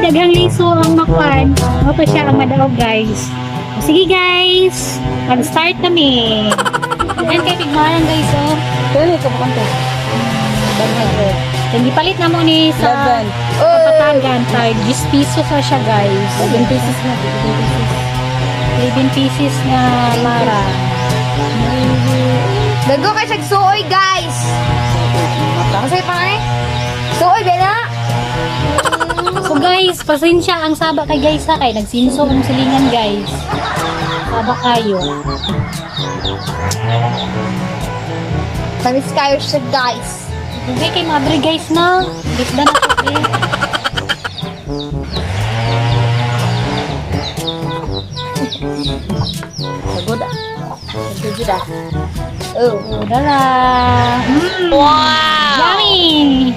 daghang liso ang makwan. Ano pa siya ang madaog guys. Sige guys, mag-start kami. Yan kay Pigmaran guys oh. Kaya ito po kanto. Then gipalit na mo ni sa kapatagan tag 10 piso sa siya guys. 11 pieces na. 11 pieces na Mara. Dago kay sag suoy guys. Kasi pa eh. Suoy bela. So guys, pasensya ang saba kay guys ha kay nagsinso ang silingan guys. Saba kayo. Tamis kayo siya guys. Dugay kay madre guys na. Bisda na ko eh. Sagod ah. Sagod ah. Oh. Dala. Wow! Yummy!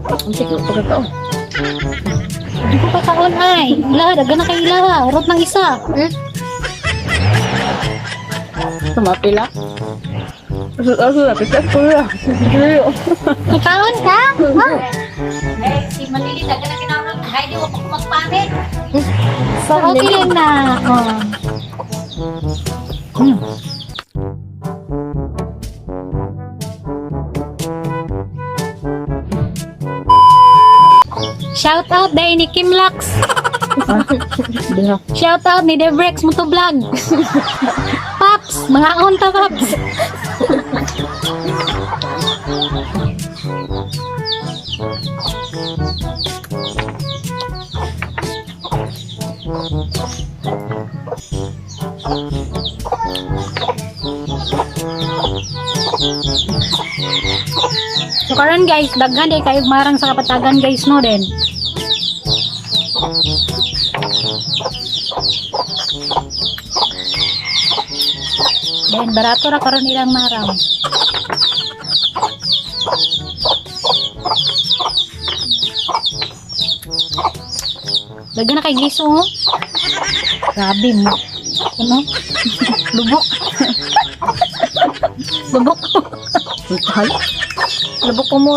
Ang siklo pagkatao. Hindi ko pa kaon ay. Ilaha, daga na kay ilaha. Urot ng isa. Tumapila. Asu, pitas ko na. Kaon ka? Ha? Eh, si Malili, daga na kinakaon. Ay, di ko magpanit. So, okay lang na. Oh. Shout out dahil ni Kim Lux. Shout out ni Devrex Motovlog. Paps, mga onta Paps. So karon guys, daghan day kayo marang sa kapatagan guys no din. Then barato ra karon ilang marang. Daghan na kay giso oh. Grabe mo. Ano? Lubok. Lubok. Mahal. Lubok ko mo.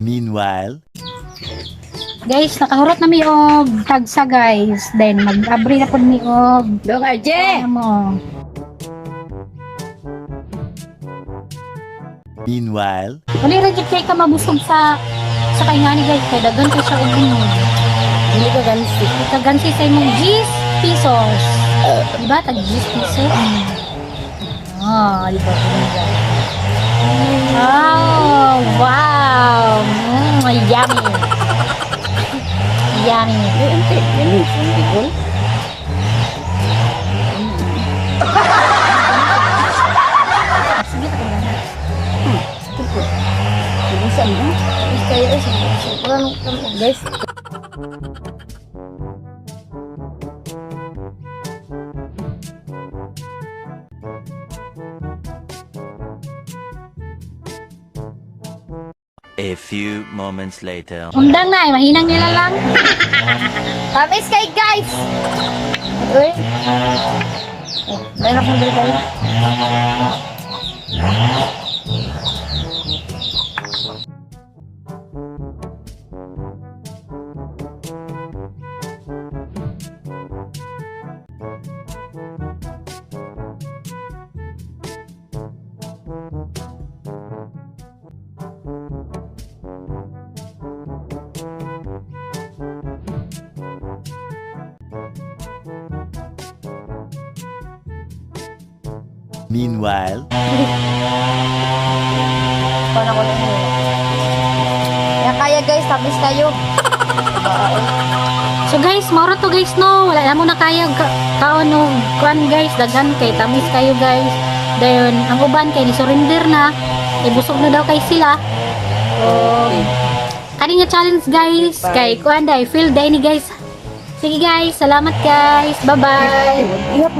Meanwhile, Guys, nakahurot na mi og tagsa guys. Then mag-abri na pud mi og Dong Arje. mo. meanwhile, Uli ra jud kay ka mabusog sa kay ngani guys kay daghan kay siya og inom. Hindi ka gansi. Kagansi sa imong 10 pesos. Diba tag 10 pesos? Ah, di ba po guys? Oh, wow! Yummy! Yummy! Ente, ini hindi ko. Sige, tagal Bilisan mo. Tapos kayo sa kurang Guys, a few moments later. Undang na, mahinang nila lang. Tamis kay guys. Uy. Meron akong dito tayo. Meanwhile, Paano ko lang yun? Kaya guys, tabis kayo. So guys, moro to guys no. Wala na mo na kaya kaano kuan guys, daghan kay tamis kayo guys. Dayon ang uban kay ni surrender na. Ibusog na daw kay sila. Kani nga challenge guys. Kay kuan dai feel day ni guys. Sige guys, salamat guys. Bye-bye. Ingat